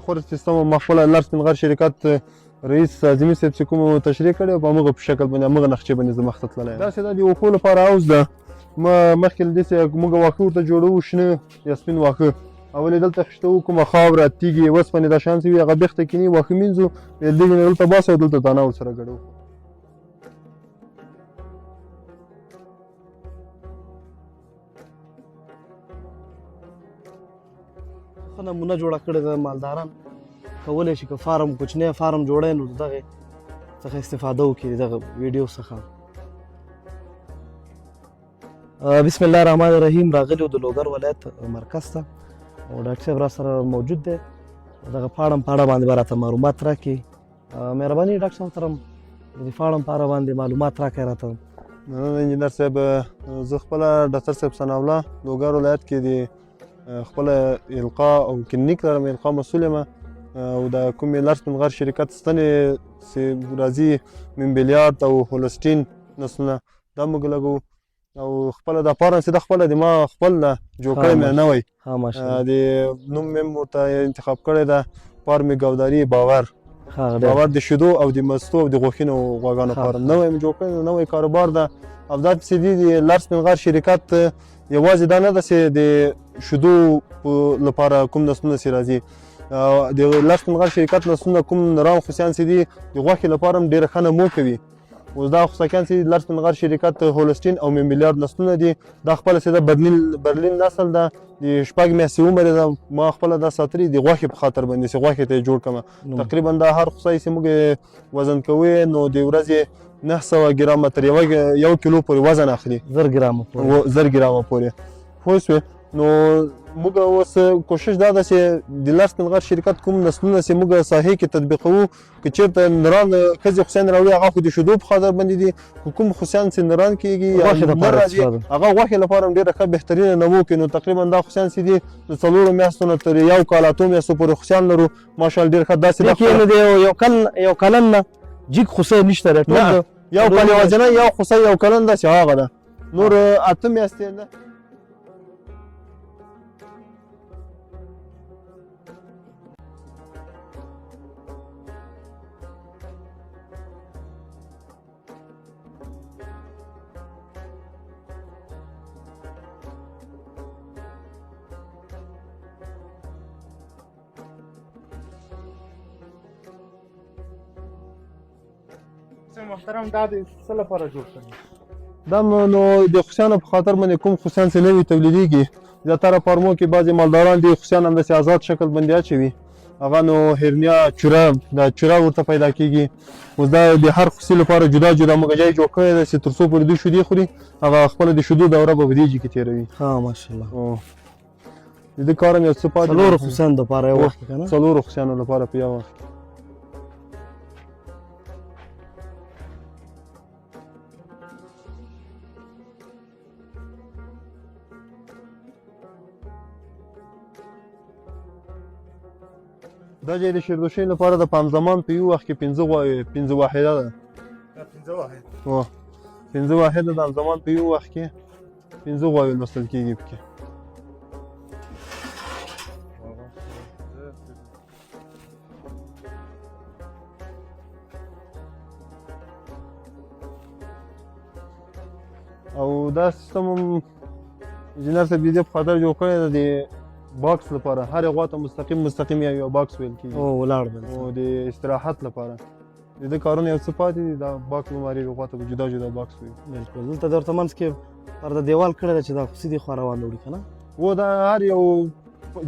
خور سیستم ما خپله لار سپین غر شرکت رئیس اعظمي صاحب چې کوم تشریح کړی په همغه په شکل باندې همغه نقشې باندې زه مخته تللی یم. داسې دا د وښو لپاره حوض ده. مخکې له دې چې موږ واښه ورته جوړوو شنه یا سپین واښه، اول یې دلته خښتوو کومه خاوره، تیږې، وسپنې دا شیان چې وي هغه بیخته کیني، واښه مینځو، بیا له دې نه دلته باسو او دلته دانه ورسره ګډوو. ښه نمونه جوړه کړې ده. مالداران کولی شي که فارم کوچنی فارم جوړی نو د دغې څخه استفاده وکړي د دغه ویډیو څخه. بسم الله الرحمن الرحیم. راغلي د لوګر ولایت مرکز ته او ډاکټر صاحب را سره موجود دی. دغه فارم په اړه باندې به راته معلومات راکړي. مهرباني ډاکټر صاحب محترم د فارم په اړه باندې معلومات راکړئ راته. مننه انجینر صاحب. زه خپله ډاکټر صاحب ثناءالله لوګر ولایت کې د خپله القا او کلینیک لرم، القا مسؤل یم او د کومې لار سپین غر شرکت ستنې چې راځي ممبلیارد او هولسټین نسلونه دا موږ لګوو او خپله دا فارم چې ده خپله د ما خپل ده جوړ کړی مې نوی د نوم مې ورته انتخاب کړی ده فارم ګوداري باور. باور د شیدو او د مستو او د غوښینو غواګانو فارم نوی مې جوړ کړی، نوی کاروبار ده. او دا چې دی د لار سپین غر شرکت یوازې دا نه ده چې د شیدو لپاره کوم نسلونه چې راځي، د لار سپین غر شرکت نسلونه کوم نران خوسیان چې دي د غوښې لپاره هم ډېره ښه نمو کوي. اوس دا خوسکیان چې لار سپین غر شرکت هولسټین او ممبلیارد نسلونه دي، دا خپله چې ده برلین نسل ده، د 6 میاشتې عمر یې ده. ما خپله دا ساتلي د غوښې په خاطر باندې چې غوښې ته یې جوړ کړمه. تقریبا دا هر خوسی چې موږ وزن کوو نو د ورځې 900 ګرامه تر 1 کیلو پورې وزن اخلي. 1000 ګرامه پورې. پوه شوې؟ نو موږ اوس کوشش دا ده چې د لار سپین غر شرکت کوم نسلونه چې موږ ساحې کې تطبیقوو، که چېرته نران ښځې خوسیان راوړي هغه خو د شیدو په خاطر باندې دي، که کوم خوسیان چې نران کېږي یا نه راځي هغه غوښې لپاره هم ډېره ښه بهترینه نمو کوي. نو تقریبا دا خوسیان چې دي د 4 میاشتو نه تر 1 کال 8 میاشتو پورې خوسیان لرو. ماشاءالله ډېر ښه. داسې یو کلن نه جګ خوسی نشته دی، ټول یو کال یوازینی یو خوسی یو کلن ده چې هغه ده، نور 8 میاشتې نه. محترم دا د څه لپاره جوړ کړی؟ دا نو د خوسیانو په خاطر باندې کوم خوسیان چې نوي تولیدېږي، زیاتره فارمو کې بعضې مالداران دي خوسیان همداسې آزاد شکل باندې اچوي، هغه نو هرنیا چوره دا چوره ورته پیدا کېږي. اوس دا د هر خوسي لپاره جدا جدا موږ ځای جوړ کړی دی چې تر څو پورې دوی شیدې خوري هغه خپله د شیدو دوره به په دې ځای کې تېروي. ماشاءالله. د دې کار هم یو څه پاتې 4 خوسیانو دپاره یو وخت کې که نه؟ 4 خوسیانو لپاره په یو وخت کې. دا ځای د شیردوشۍ لپاره د پام زمان په یو وخت کې 5 واحده ده. 5 واحده د زمان په یو وخت کې 5 غواوې لوستل کېږي پکې. او دا سیستم هم انجینر صاحب د دې په خاطر جوړ کړی دی د باکس لپاره، هر غوا ته مستقیم یو باکس ویل کېږي او د استراحت لپاره. د دې کارونه یو څه پاتې دي، دا باکس بیماري غوا ته جدا جدا باکس وي. بلکل. دلته د ورته منځ کې پرده دیوال کړی ده چې دا خوسي دي خوا روان وړي که نه؟ و دا هر یو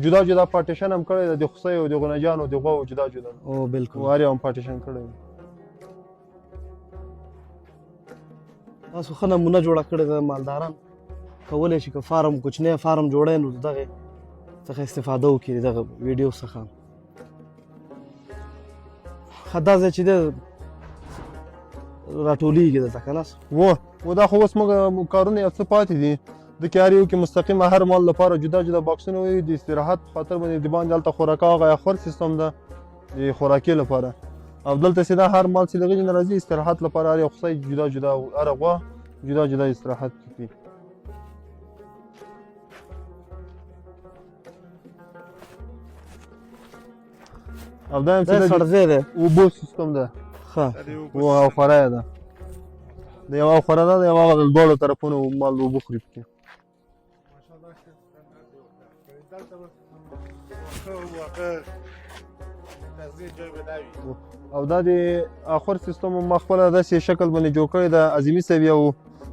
جدا جدا پارټیشن هم کړی دی، د خوسیو د غنجانو د غواو جدا جدا. او بلکل. هر یو هم پارټیشن کړی دی. تاسو ښه نمونه جوړه کړې ده. مالداران کولی شي که فارم کوچنی فارم جوړی نو د دغې څخه استفاده وکړي د دغه ویډیو څخه. ښه دا ځای چې دی راټولېږي دلته که نه؟ و دا خو اوس موږ کارونه یو څه پاتې دي. د کې هر یو کې مستقیم هر مال لپاره جدا جدا باکسونه وي د استراحت په خاطر باندې. د باندې هلته خوراکه هغه خور سیستم ده د خوراکي لپاره، او دلته چې دا هر مال چې د هغې نه راځي استراحت لپاره هر یو خوسی جدا جدا هر غوا جدا جدا استراحت کوي. او دا هم دا چې د سړځای دی اوبو سیستم ده ښه و او خوره یې ده د یوه خوره ده د یوه د دواړو طرفونو مال اوبه خوري پکې او دا د اخر سیستم ما خپله داسې شکل باندې جوړ کړی ده عظیمي صاحب یو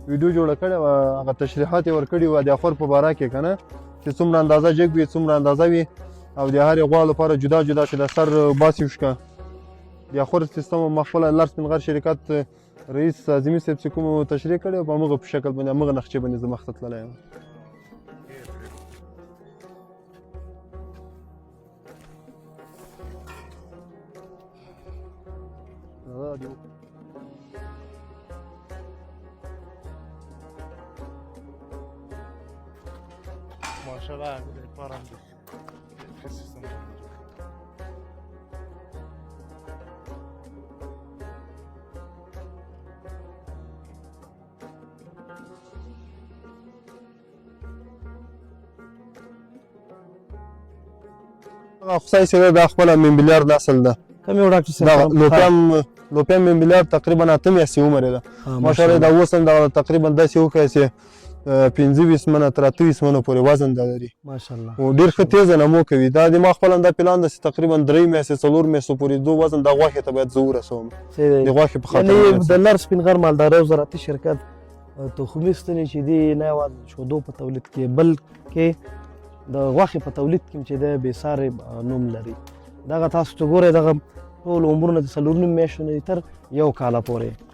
ویډیو جوړه کړې وه هغه تشریحات یې ورکړي وه د اخر په باره کې که نه چې څومره اندازه جګ وي څومره اندازه وي او د هرې غوا لپاره جدا جدا چې د سر باسي وشکه د اخر سیستم ما خپله لر سپین غر شرکت رئیس عظیمي صاحب چې کوم تشریح کړی په همغه په شکل باندې همغه نقشې باندې زه مخته تللی یم ماشاءالله پارم سیستم خدای سره دا خپله ممبلیار نسل ده کوم یو ډاکټر دا صاحب لوپیان ممبلیار تقریبا 8 میاشتې عمر یې ده ماشاءالله دا اوس هم دا تقریبا داسې وکړی چې 25 منه تر 28 منه پورې وزن دا لري ماشاءالله او ډېر ښه تیزه نمو کوي دا د ما خپل هم دا پلان ده چې تقریبا 3 میاشتې 4 میاشتو پورې دو وزن دا غوښې ته باید زه ورسوم د غوښې په خاطر یعنې د لر سپین غر مالدارۍ او زراعتي شرکت تخمي ستنې چې دي نه یوازې شودو په تولید کې بلکې د غوښې په تولید کې چې دی بېسارې نوم لري دغه تاسو چې ګورئ دغه ټول عمرونه د 4 میاشتو نه تر 1 کاله پورې